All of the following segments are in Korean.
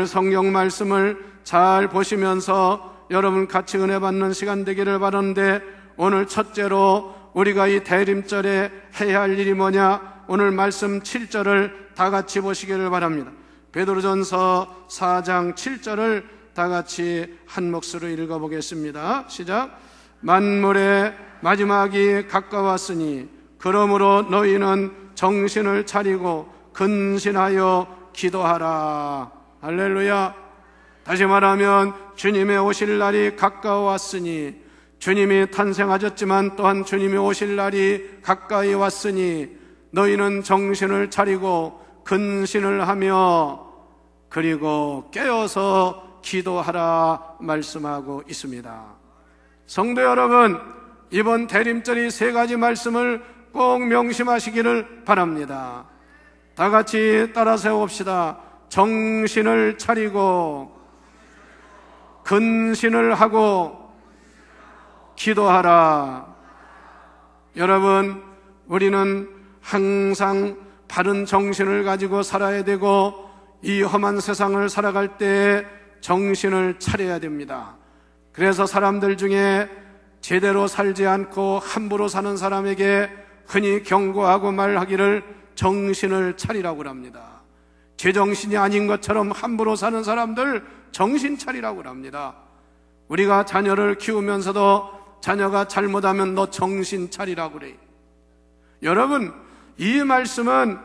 오늘 성경 말씀을 잘 보시면서 여러분 같이 은혜 받는 시간 되기를 바라는데, 오늘 첫째로 우리가 이 대림절에 해야 할 일이 뭐냐? 오늘 말씀 7절을 다 같이 보시기를 바랍니다. 베드로전서 4장 7절을 다 같이 한 몫으로 읽어보겠습니다. 시작. 만물의 마지막이 가까웠으니 그러므로 너희는 정신을 차리고 근신하여 기도하라. 할렐루야. 다시 말하면 주님의 오실 날이 가까웠으니, 주님이 탄생하셨지만 또한 주님이 오실 날이 가까이 왔으니 너희는 정신을 차리고 근신을 하며 그리고 깨어서 기도하라 말씀하고 있습니다. 성도 여러분, 이번 대림절이 세 가지 말씀을 꼭 명심하시기를 바랍니다. 다 같이 따라 세워봅시다. 정신을 차리고 근신을 하고 기도하라. 여러분, 우리는 항상 바른 정신을 가지고 살아야 되고, 이 험한 세상을 살아갈 때 정신을 차려야 됩니다. 그래서 사람들 중에 제대로 살지 않고 함부로 사는 사람에게 흔히 경고하고 말하기를 정신을 차리라고 합니다. 제정신이 아닌 것처럼 함부로 사는 사람들 정신 차리라고 합니다. 우리가 자녀를 키우면서도 자녀가 잘못하면 너 정신 차리라고 그래요. 여러분, 이 말씀은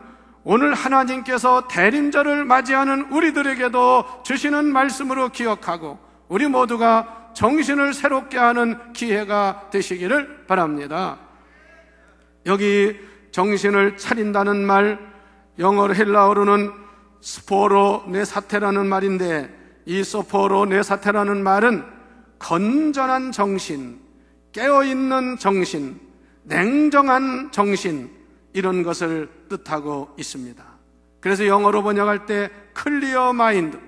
오늘 하나님께서 대림절을 맞이하는 우리들에게도 주시는 말씀으로 기억하고, 우리 모두가 정신을 새롭게 하는 기회가 되시기를 바랍니다. 여기 정신을 차린다는 말, 영어로 헬라어로는 스포로네사테라는 말인데, 이 스포로네사테라는 말은 건전한 정신, 깨어있는 정신, 냉정한 정신, 이런 것을 뜻하고 있습니다. 그래서 영어로 번역할 때 클리어 마인드,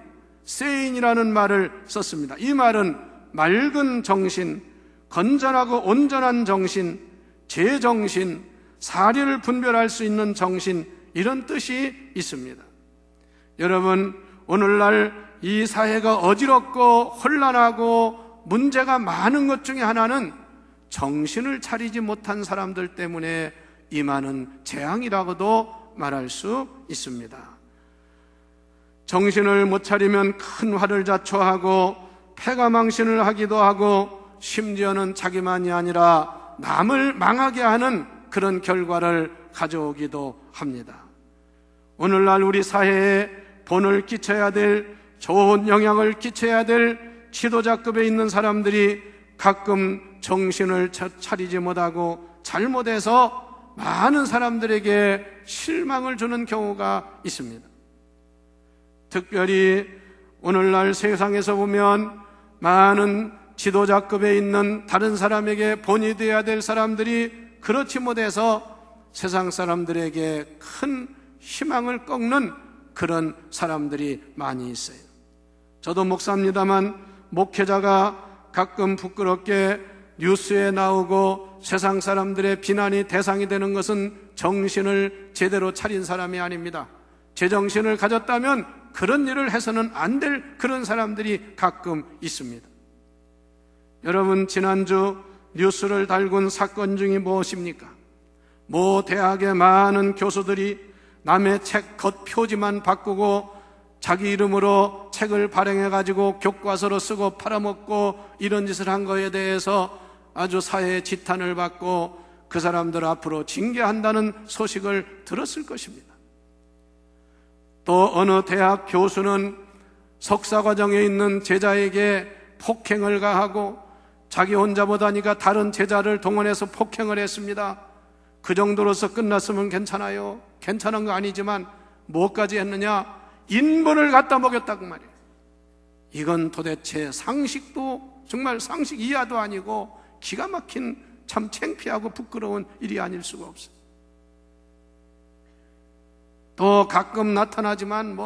세인이라는 말을 썼습니다. 이 말은 맑은 정신, 건전하고 온전한 정신, 제정신, 사리를 분별할 수 있는 정신, 이런 뜻이 있습니다. 여러분, 오늘날 이 사회가 어지럽고 혼란하고 문제가 많은 것 중에 하나는 정신을 차리지 못한 사람들 때문에 임하는 재앙이라고도 말할 수 있습니다. 정신을 못 차리면 큰 화를 자초하고 패가망신을 하기도 하고, 심지어는 자기만이 아니라 남을 망하게 하는 그런 결과를 가져오기도 합니다. 오늘날 우리 사회에 본을 끼쳐야 될, 좋은 영향을 끼쳐야 될 지도자급에 있는 사람들이 가끔 정신을 차리지 못하고 잘못해서 많은 사람들에게 실망을 주는 경우가 있습니다. 특별히 오늘날 세상에서 보면 많은 지도자급에 있는 다른 사람에게 본이 되어야 될 사람들이 그렇지 못해서 세상 사람들에게 큰 희망을 꺾는 그런 사람들이 많이 있어요. 저도 목사입니다만, 목회자가 가끔 부끄럽게 뉴스에 나오고 세상 사람들의 비난이 대상이 되는 것은 정신을 제대로 차린 사람이 아닙니다. 제정신을 가졌다면 그런 일을 해서는 안 될 그런 사람들이 가끔 있습니다. 여러분, 지난주 뉴스를 달군 사건 중이 무엇입니까? 모 대학의 많은 교수들이 남의 책 겉표지만 바꾸고 자기 이름으로 책을 발행해가지고 교과서로 쓰고 팔아먹고 이런 짓을 한 거에 대해서 아주 사회의 지탄을 받고 그 사람들 앞으로 징계한다는 소식을 들었을 것입니다. 또 어느 대학 교수는 석사과정에 있는 제자에게 폭행을 가하고 자기 혼자 보다니까 다른 제자를 동원해서 폭행을 했습니다. 그 정도로서 끝났으면 괜찮아요. 괜찮은 거 아니지만 뭐까지 했느냐? 인본을 갖다 먹였다고 말이에요. 이건 도대체 상식도, 정말 상식 이하도 아니고 기가 막힌 참 창피하고 부끄러운 일이 아닐 수가 없어요. 또 가끔 나타나지만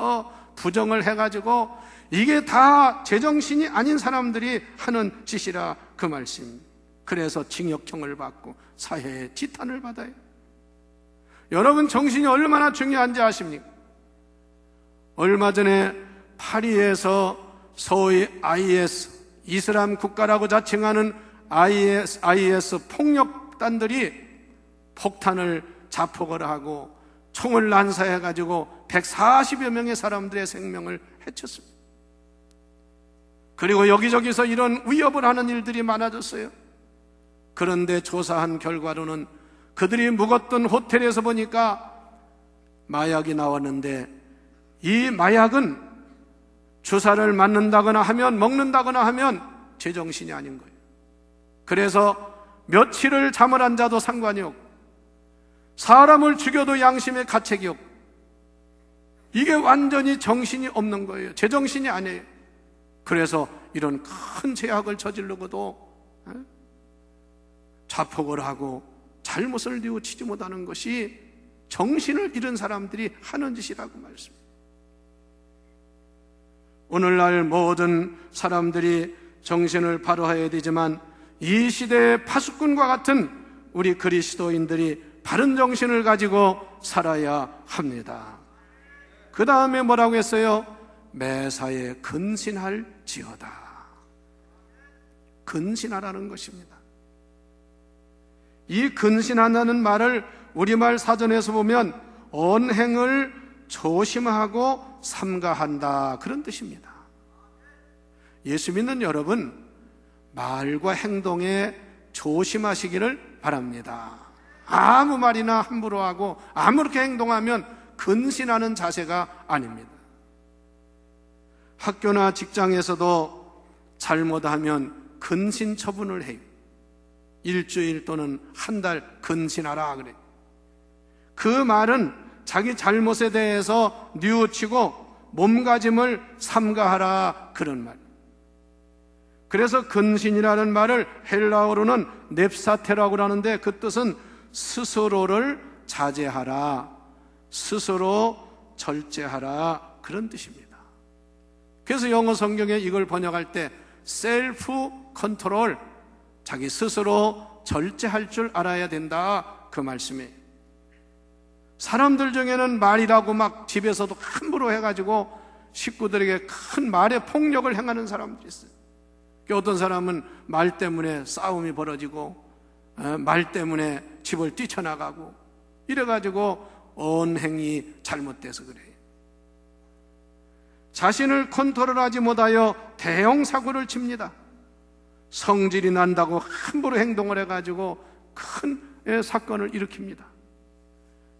부정을 해가지고 이게 다 제정신이 아닌 사람들이 하는 짓이라 그 말씀입니다. 그래서 징역형을 받고 사회의 지탄을 받아요. 여러분, 정신이 얼마나 중요한지 아십니까? 얼마 전에 파리에서 소위 IS, 이슬람 국가라고 자칭하는 IS 폭력단들이 폭탄을 자폭을 하고 총을 난사해가지고 140여 명의 사람들의 생명을 해쳤습니다. 그리고 여기저기서 이런 위협을 하는 일들이 많아졌어요. 그런데 조사한 결과로는 그들이 묵었던 호텔에서 보니까 마약이 나왔는데, 이 마약은 주사를 맞는다거나 하면, 먹는다거나 하면 제정신이 아닌 거예요. 그래서 며칠을 잠을 안 자도 상관이 없고, 사람을 죽여도 양심의 가책이 없고, 이게 완전히 정신이 없는 거예요. 제정신이 아니에요. 그래서 이런 큰 죄악을 저지르고도 자폭을 하고 잘못을 뉘우치지 못하는 것이 정신을 잃은 사람들이 하는 짓이라고 말씀합니다. 오늘날 모든 사람들이 정신을 바로해야 되지만, 이 시대의 파수꾼과 같은 우리 그리스도인들이 바른 정신을 가지고 살아야 합니다. 그 다음에 뭐라고 했어요? 매사에 근신할지어다. 근신하라는 것입니다. 이 근신한다는 말을 우리말 사전에서 보면 언행을 조심하고 삼가한다, 그런 뜻입니다. 예수 믿는 여러분, 말과 행동에 조심하시기를 바랍니다. 아무 말이나 함부로 하고 아무렇게 행동하면 근신하는 자세가 아닙니다. 학교나 직장에서도 잘못하면 근신 처분을 해요. 일주일 또는 한 달 근신하라 그래요. 그 말은 자기 잘못에 대해서 뉘우치고 몸가짐을 삼가하라, 그런 말. 그래서 근신이라는 말을 헬라어로는 넵사테라고 하는데, 그 뜻은 스스로를 자제하라, 스스로 절제하라, 그런 뜻입니다. 그래서 영어 성경에 이걸 번역할 때 셀프 컨트롤, 자기 스스로 절제할 줄 알아야 된다, 그 말씀이에요. 사람들 중에는 말이라고 막 집에서도 함부로 해가지고 식구들에게 큰 말의 폭력을 행하는 사람들이 있어요. 어떤 사람은 말 때문에 싸움이 벌어지고, 말 때문에 집을 뛰쳐나가고, 이래가지고 언행이 잘못돼서 그래요. 자신을 컨트롤하지 못하여 대형 사고를 칩니다. 성질이 난다고 함부로 행동을 해가지고 큰 사건을 일으킵니다.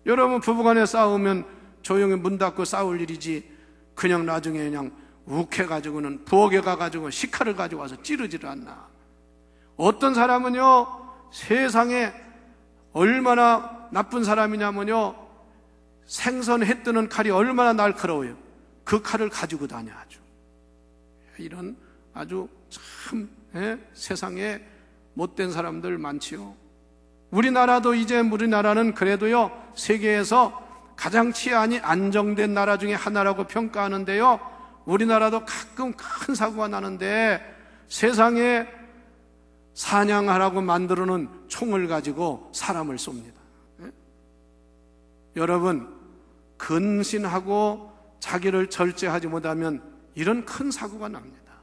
여러분, 부부간에 싸우면 조용히 문 닫고 싸울 일이지, 그냥 나중에 그냥 욱해가지고는 부엌에 가가지고 식칼을 가지고 와서 찌르지를 않나. 어떤 사람은요, 세상에 얼마나 나쁜 사람이냐면요, 생선 해 뜨는 칼이 얼마나 날카로워요. 그 칼을 가지고 다녀. 아주 이런 아주 참 세상에 못된 사람들 많지요. 우리나라도 이제, 우리나라는 그래도요 세계에서 가장 치안이 안정된 나라 중에 하나라고 평가하는데요, 우리나라도 가끔 큰 사고가 나는데 세상에 사냥하라고 만들어 놓은 총을 가지고 사람을 쏩니다. 여러분, 근신하고 자기를 절제하지 못하면 이런 큰 사고가 납니다.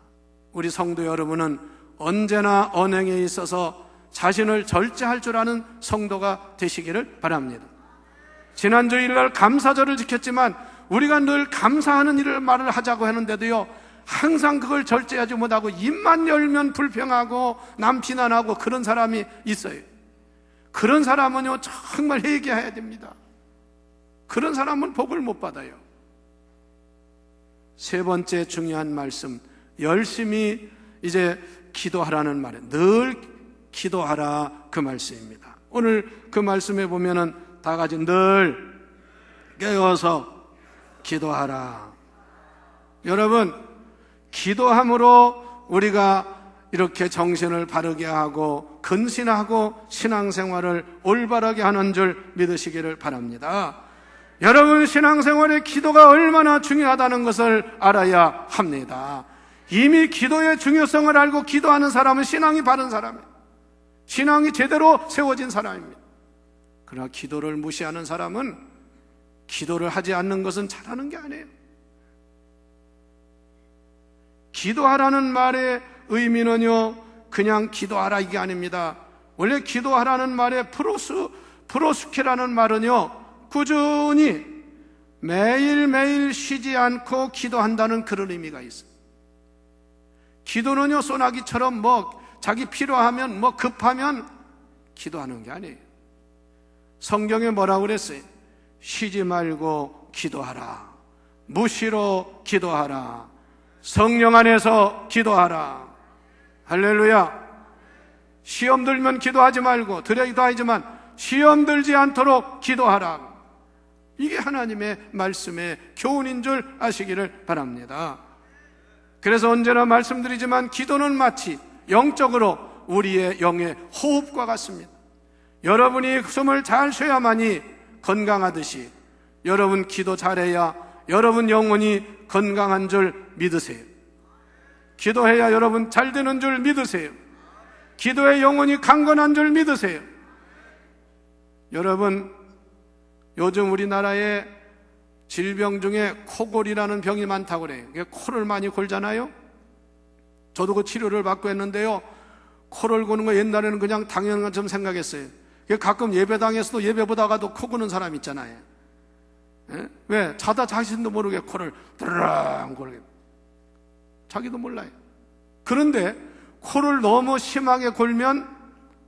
우리 성도 여러분은 언제나 언행에 있어서 자신을 절제할 줄 아는 성도가 되시기를 바랍니다. 지난주 일요일 감사절을 지켰지만 우리가 늘 감사하는 일을 말을 하자고 하는데도요, 항상 그걸 절제하지 못하고 입만 열면 불평하고 남 비난하고 그런 사람이 있어요. 그런 사람은요 정말 회개해야 됩니다. 그런 사람은 복을 못 받아요. 세 번째 중요한 말씀, 열심히 이제 기도하라는 말에, 늘 기도하라, 그 말씀입니다. 오늘 그 말씀에 보면은 다 같이 늘 깨어서 기도하라. 여러분, 기도함으로 우리가 이렇게 정신을 바르게 하고 근신하고 신앙생활을 올바르게 하는 줄 믿으시기를 바랍니다. 여러분, 신앙생활에 기도가 얼마나 중요하다는 것을 알아야 합니다. 이미 기도의 중요성을 알고 기도하는 사람은 신앙이 바른 사람이에요. 신앙이 제대로 세워진 사람입니다. 그러나 기도를 무시하는 사람은 기도를 하지 않는 것은 잘하는 게 아니에요. 기도하라는 말의 의미는요, 그냥 기도하라 이게 아닙니다. 원래 기도하라는 말의 프로스케라는 말은요, 꾸준히 매일매일 쉬지 않고 기도한다는 그런 의미가 있어요. 기도는요, 소나기처럼 자기 필요하면 급하면 기도하는 게 아니에요. 성경에 뭐라고 그랬어요? 쉬지 말고 기도하라. 무시로 기도하라. 성령 안에서 기도하라. 할렐루야. 시험 들면 기도하지 말고, 기도하지만 시험 들지 않도록 기도하라. 이게 하나님의 말씀의 교훈인 줄 아시기를 바랍니다. 그래서 언제나 말씀드리지만 기도는 마치 영적으로 우리의 영의 호흡과 같습니다. 여러분이 숨을 잘 쉬어야만이 건강하듯이 여러분 기도 잘해야 여러분 영혼이 건강한 줄 믿으세요. 기도해야 여러분 잘 되는 줄 믿으세요. 기도의 영혼이 강건한 줄 믿으세요. 여러분, 요즘 우리나라에 질병 중에 코골이라는 병이 많다고 그래요. 코를 많이 골잖아요. 저도 그 치료를 받고 했는데요, 코를 고는 거 옛날에는 그냥 당연한 것처럼 생각했어요. 가끔 예배당에서도 예배 보다가도 코 고는 사람 있잖아요. 왜? 자다 자신도 모르게 코를 드르렁 고르게, 자기도 몰라요. 그런데 코를 너무 심하게 골면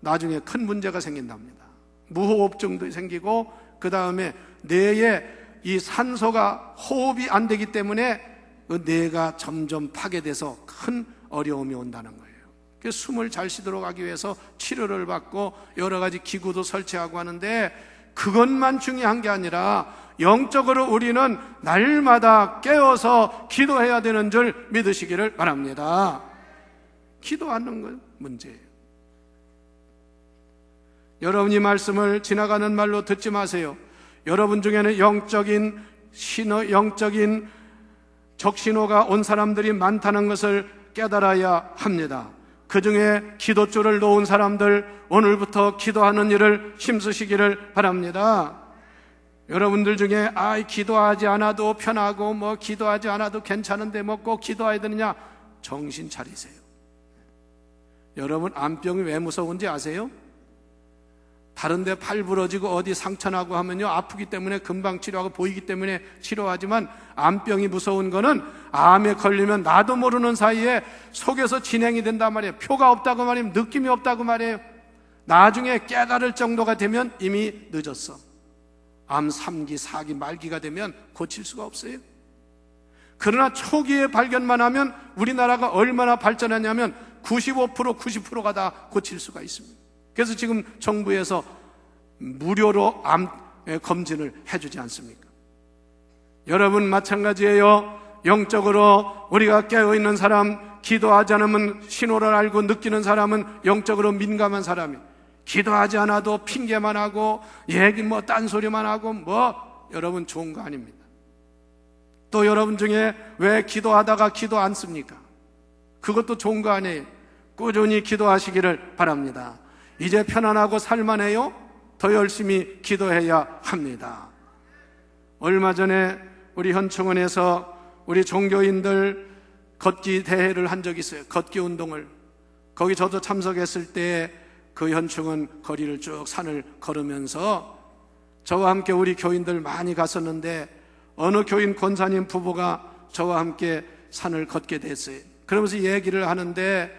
나중에 큰 문제가 생긴답니다. 무호흡증도 생기고, 그 다음에 뇌에 이 산소가 호흡이 안 되기 때문에 그 뇌가 점점 파괴돼서 큰 어려움이 온다는 거예요. 그래서 숨을 잘 쉬도록 하기 위해서 치료를 받고 여러 가지 기구도 설치하고 하는데, 그것만 중요한 게 아니라 영적으로 우리는 날마다 깨어서 기도해야 되는 줄 믿으시기를 바랍니다. 기도하는 건 문제예요. 여러분이 말씀을 지나가는 말로 듣지 마세요. 여러분 중에는 영적인 적신호가 온 사람들이 많다는 것을 깨달아야 합니다. 그 중에 기도줄을 놓은 사람들, 오늘부터 기도하는 일을 힘쓰시기를 바랍니다. 여러분들 중에 기도하지 않아도 편하고 기도하지 않아도 괜찮은데 꼭 기도해야 되느냐, 정신 차리세요. 여러분, 암병이 왜 무서운지 아세요? 다른데 팔 부러지고 어디 상처나고 하면요, 아프기 때문에 금방 치료하고 보이기 때문에 치료하지만, 암병이 무서운 거는 암에 걸리면 나도 모르는 사이에 속에서 진행이 된단 말이에요. 표가 없다고 말이에요. 느낌이 없다고 말이에요. 나중에 깨달을 정도가 되면 이미 늦었어. 암 3기, 4기, 말기가 되면 고칠 수가 없어요. 그러나 초기에 발견만 하면 우리나라가 얼마나 발전했냐면 95%, 90%가 다 고칠 수가 있습니다. 그래서 지금 정부에서 무료로 암 검진을 해주지 않습니까? 여러분 마찬가지예요. 영적으로 우리가 깨어있는 사람, 기도하지 않으면 신호를 알고 느끼는 사람은 영적으로 민감한 사람이에요. 기도하지 않아도 핑계만 하고 얘기 딴소리만 하고 여러분 좋은 거 아닙니다. 또 여러분 중에 왜 기도하다가 기도 안 씁니까? 그것도 좋은 거 아니에요. 꾸준히 기도하시기를 바랍니다. 이제 편안하고 살만해요? 더 열심히 기도해야 합니다. 얼마 전에 우리 현충원에서 우리 종교인들 걷기 대회를 한 적이 있어요. 걷기 운동을. 거기 저도 참석했을 때 그 현충원 거리를 쭉 산을 걸으면서 저와 함께 우리 교인들 많이 갔었는데, 어느 교인 권사님 부부가 저와 함께 산을 걷게 됐어요. 그러면서 얘기를 하는데,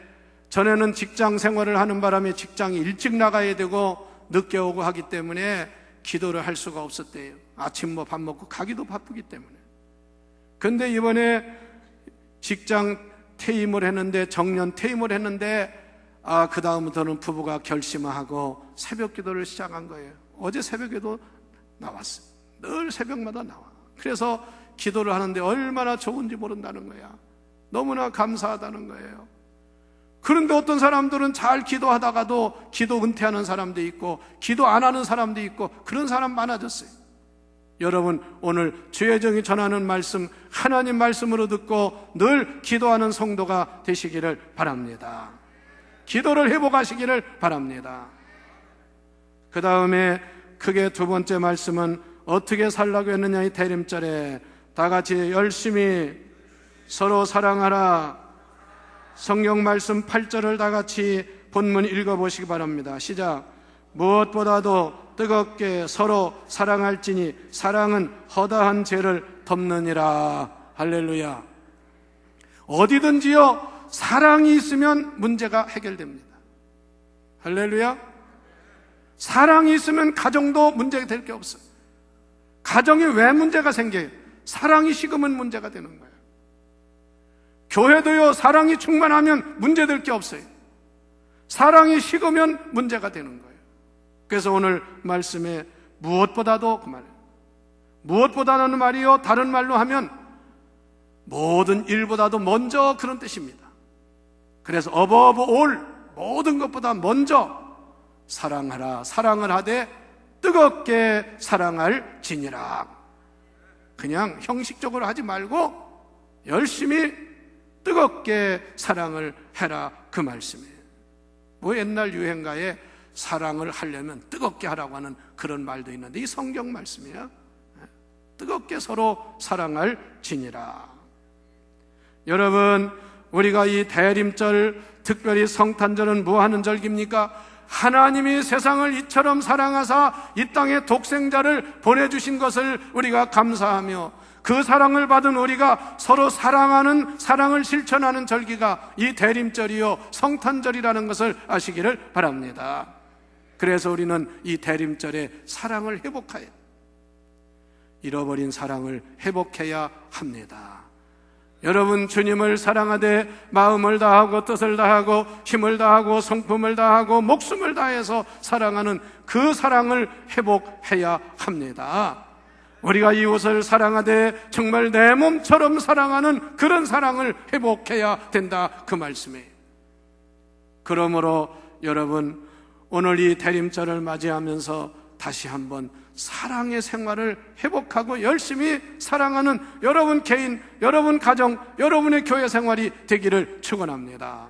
전에는 직장 생활을 하는 바람에 직장이 일찍 나가야 되고 늦게 오고 하기 때문에 기도를 할 수가 없었대요. 아침 밥 먹고 가기도 바쁘기 때문에. 근데 이번에 직장 퇴임을 했는데, 정년 퇴임을 했는데, 그 다음부터는 부부가 결심하고 새벽 기도를 시작한 거예요. 어제 새벽에도 나왔어요. 늘 새벽마다 나와. 그래서 기도를 하는데 얼마나 좋은지 모른다는 거야. 너무나 감사하다는 거예요. 그런데 어떤 사람들은 잘 기도하다가도 기도 은퇴하는 사람도 있고 기도 안 하는 사람도 있고 그런 사람 많아졌어요. 여러분, 오늘 주혜정이 전하는 말씀, 하나님 말씀으로 듣고 늘 기도하는 성도가 되시기를 바랍니다. 기도를 회복하시기를 바랍니다. 그 다음에 크게 두 번째 말씀은 어떻게 살라고 했느냐, 이 대림절에 다 같이 열심히 서로 사랑하라, 성경 말씀 8절을 다 같이 본문 읽어보시기 바랍니다. 시작. 무엇보다도 뜨겁게 서로 사랑할지니 사랑은 허다한 죄를 덮느니라. 할렐루야. 어디든지요, 사랑이 있으면 문제가 해결됩니다. 할렐루야. 사랑이 있으면 가정도 문제가 될 게 없어요. 가정에 왜 문제가 생겨요? 사랑이 식으면 문제가 되는 거예요. 교회도요, 사랑이 충만하면 문제될 게 없어요. 사랑이 식으면 문제가 되는 거예요. 그래서 오늘 말씀에 무엇보다도 그 말이에요. 무엇보다는 말이요, 다른 말로 하면 모든 일보다도 먼저, 그런 뜻입니다. 그래서 above all, 모든 것보다 먼저 사랑하라. 사랑을 하되 뜨겁게 사랑할 지니라. 그냥 형식적으로 하지 말고 열심히 뜨겁게 사랑을 해라, 그 말씀이에요. 뭐 옛날 유행가에 사랑을 하려면 뜨겁게 하라고 하는 그런 말도 있는데, 이 성경 말씀이에요. 뜨겁게 서로 사랑할 지니라. 여러분, 우리가 이 대림절, 특별히 성탄절은 뭐 하는 절기입니까? 하나님이 세상을 이처럼 사랑하사 이 땅에 독생자를 보내주신 것을 우리가 감사하며, 그 사랑을 받은 우리가 서로 사랑하는, 사랑을 실천하는 절기가 이 대림절이요, 성탄절이라는 것을 아시기를 바랍니다. 그래서 우리는 이 대림절에 사랑을 회복해야, 잃어버린 사랑을 회복해야 합니다. 여러분, 주님을 사랑하되 마음을 다하고 뜻을 다하고 힘을 다하고 성품을 다하고 목숨을 다해서 사랑하는 그 사랑을 회복해야 합니다. 우리가 이웃을 사랑하되 정말 내 몸처럼 사랑하는 그런 사랑을 회복해야 된다, 그 말씀이에요. 그러므로 여러분, 오늘 이 대림절을 맞이하면서 다시 한번 사랑의 생활을 회복하고 열심히 사랑하는 여러분 개인, 여러분 가정, 여러분의 교회 생활이 되기를 축원합니다.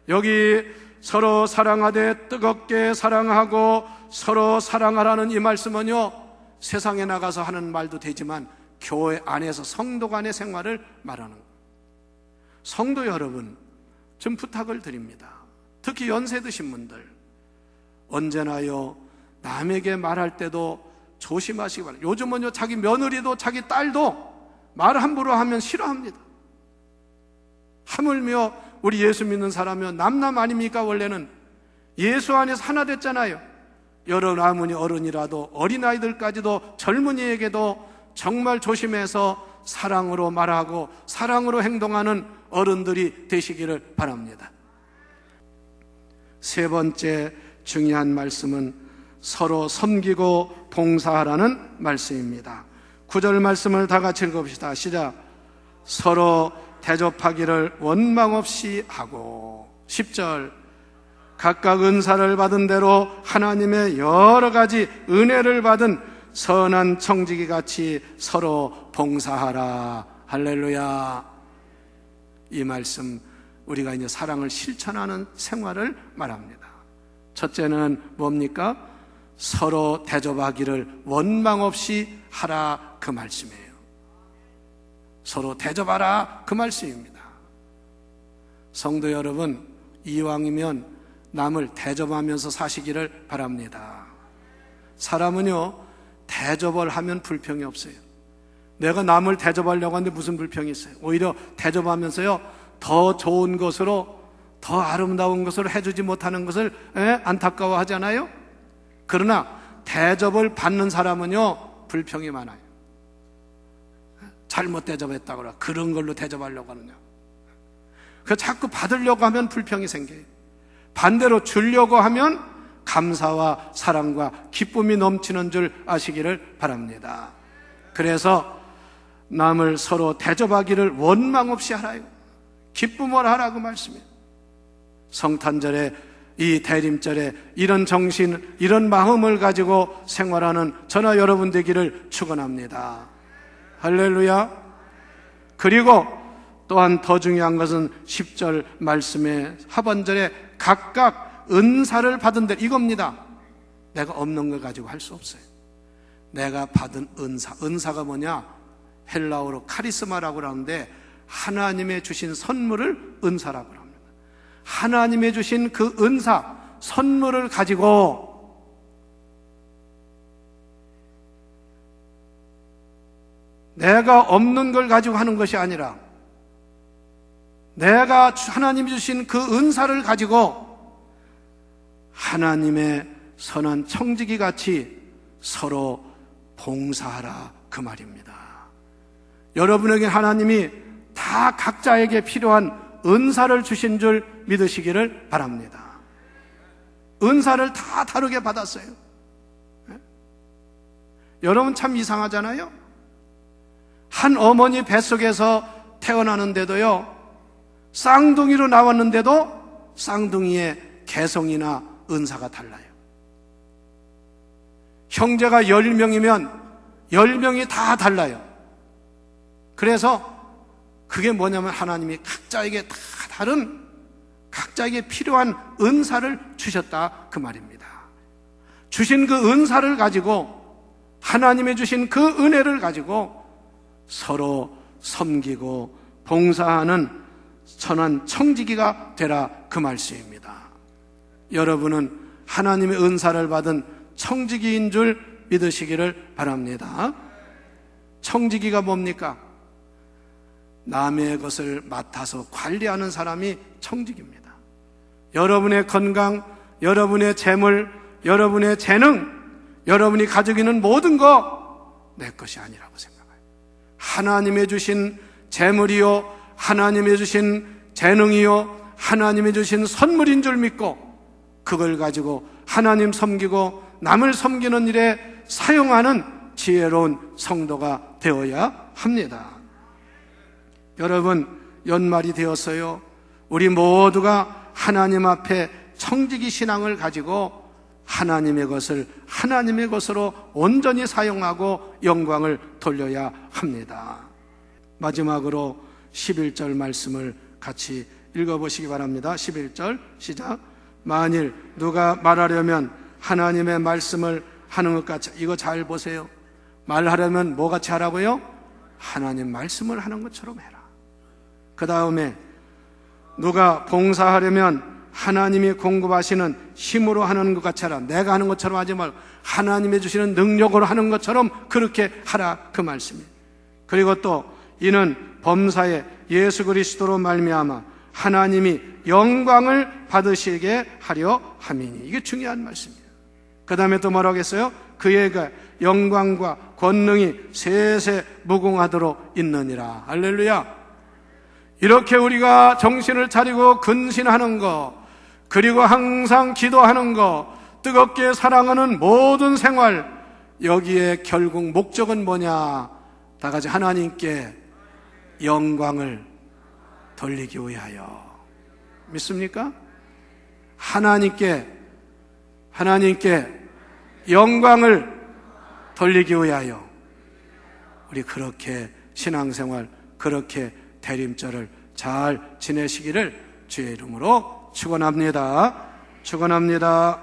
여기 서로 사랑하되 뜨겁게 사랑하고 서로 사랑하라는 이 말씀은요, 세상에 나가서 하는 말도 되지만 교회 안에서 성도 간의 생활을 말하는 거예요. 성도 여러분, 좀 부탁을 드립니다. 특히 연세 드신 분들, 언제나요 남에게 말할 때도 조심하시기 바랍니다. 요즘은요, 자기 며느리도 자기 딸도 말 함부로 하면 싫어합니다. 하물며 우리 예수 믿는 사람이요, 남남 아닙니까? 원래는 예수 안에서 하나 됐잖아요. 여러분, 아무리 어른이라도 어린아이들까지도 젊은이에게도 정말 조심해서 사랑으로 말하고 사랑으로 행동하는 어른들이 되시기를 바랍니다. 세 번째 중요한 말씀은 서로 섬기고 봉사하라는 말씀입니다. 9절 말씀을 다 같이 읽어봅시다. 시작. 서로 대접하기를 원망 없이 하고. 10절. 각각 은사를 받은 대로 하나님의 여러 가지 은혜를 받은 선한 청지기 같이 서로 봉사하라. 할렐루야. 이 말씀, 우리가 이제 사랑을 실천하는 생활을 말합니다. 첫째는 뭡니까? 서로 대접하기를 원망 없이 하라, 그 말씀이에요. 서로 대접하라, 그 말씀입니다. 성도 여러분, 이왕이면 남을 대접하면서 사시기를 바랍니다. 사람은요, 대접을 하면 불평이 없어요. 내가 남을 대접하려고 하는데 무슨 불평이 있어요? 오히려 대접하면서요, 더 좋은 것으로, 더 아름다운 것으로 해주지 못하는 것을 안타까워하잖아요. 그러나 대접을 받는 사람은요, 불평이 많아요. 잘못 대접했다고 그래, 그런 걸로 대접하려고 하느냐. 그 자꾸 받으려고 하면 불평이 생겨요. 반대로 주려고 하면 감사와 사랑과 기쁨이 넘치는 줄 아시기를 바랍니다. 그래서 남을 서로 대접하기를 원망 없이 하라요. 기쁨을 하라고 말씀이에요. 성탄절에, 이 대림절에 이런 정신, 이런 마음을 가지고 생활하는 저나 여러분 되기를 축원합니다. 할렐루야. 그리고 또한 더 중요한 것은 10절 말씀의 하반절에 각각 은사를 받은 대로, 이겁니다. 내가 없는 걸 가지고 할 수 없어요. 내가 받은 은사, 은사가 뭐냐? 헬라어로 카리스마라고 하는데 하나님의 주신 선물을 은사라고 합니다. 하나님의 주신 그 은사, 선물을 가지고 내가 없는 걸 가지고 하는 것이 아니라 내가 하나님이 주신 그 은사를 가지고 하나님의 선한 청지기 같이 서로 봉사하라, 그 말입니다. 여러분에게 하나님이 다 각자에게 필요한 은사를 주신 줄 믿으시기를 바랍니다. 은사를 다 다르게 받았어요. 여러분 참 이상하잖아요. 한 어머니 뱃속에서 태어나는데도요, 쌍둥이로 나왔는데도 쌍둥이의 개성이나 은사가 달라요. 형제가 10명이면 10명이 다 달라요. 그래서 그게 뭐냐면 하나님이 각자에게 다 다른, 각자에게 필요한 은사를 주셨다, 그 말입니다. 주신 그 은사를 가지고, 하나님의 주신 그 은혜를 가지고 서로 섬기고 봉사하는 선한 청지기가 되라, 그 말씀입니다. 여러분은 하나님의 은사를 받은 청지기인 줄 믿으시기를 바랍니다. 청지기가 뭡니까? 남의 것을 맡아서 관리하는 사람이 청지기입니다. 여러분의 건강, 여러분의 재물, 여러분의 재능, 여러분이 가지고 있는 모든 거 내 것이 아니라고 생각해요. 하나님의 주신 재물이요, 하나님의 주신 재능이요, 하나님의 주신 선물인 줄 믿고 그걸 가지고 하나님 섬기고 남을 섬기는 일에 사용하는 지혜로운 성도가 되어야 합니다. 여러분, 연말이 되었어요. 우리 모두가 하나님 앞에 청지기 신앙을 가지고 하나님의 것을 하나님의 것으로 온전히 사용하고 영광을 돌려야 합니다. 마지막으로 11절 말씀을 같이 읽어보시기 바랍니다. 11절 시작. 만일 누가 말하려면 하나님의 말씀을 하는 것 같이, 이거 잘 보세요. 말하려면 뭐 같이 하라고요? 하나님 말씀을 하는 것처럼 해라. 그 다음에 누가 봉사하려면 하나님이 공급하시는 힘으로 하는 것 같이 하라. 내가 하는 것처럼 하지 말고 하나님이 주시는 능력으로 하는 것처럼 그렇게 하라, 그 말씀이에요. 그리고 또 이는 범사에 예수 그리스도로 말미암아 하나님이 영광을 받으시게 하려 함이니. 이게 중요한 말씀이에요. 그 다음에 또 뭐라고 했어요? 그에게 영광과 권능이 세세 무궁하도록 있느니라. 할렐루야. 이렇게 우리가 정신을 차리고 근신하는 것, 그리고 항상 기도하는 것, 뜨겁게 사랑하는 모든 생활, 여기에 결국 목적은 뭐냐? 다 같이 하나님께 영광을 돌리기 위하여. 믿습니까? 하나님께 영광을 돌리기 위하여 우리 그렇게 신앙생활, 그렇게 대림절을 잘 지내시기를 주의 이름으로 축원합니다. 축원합니다.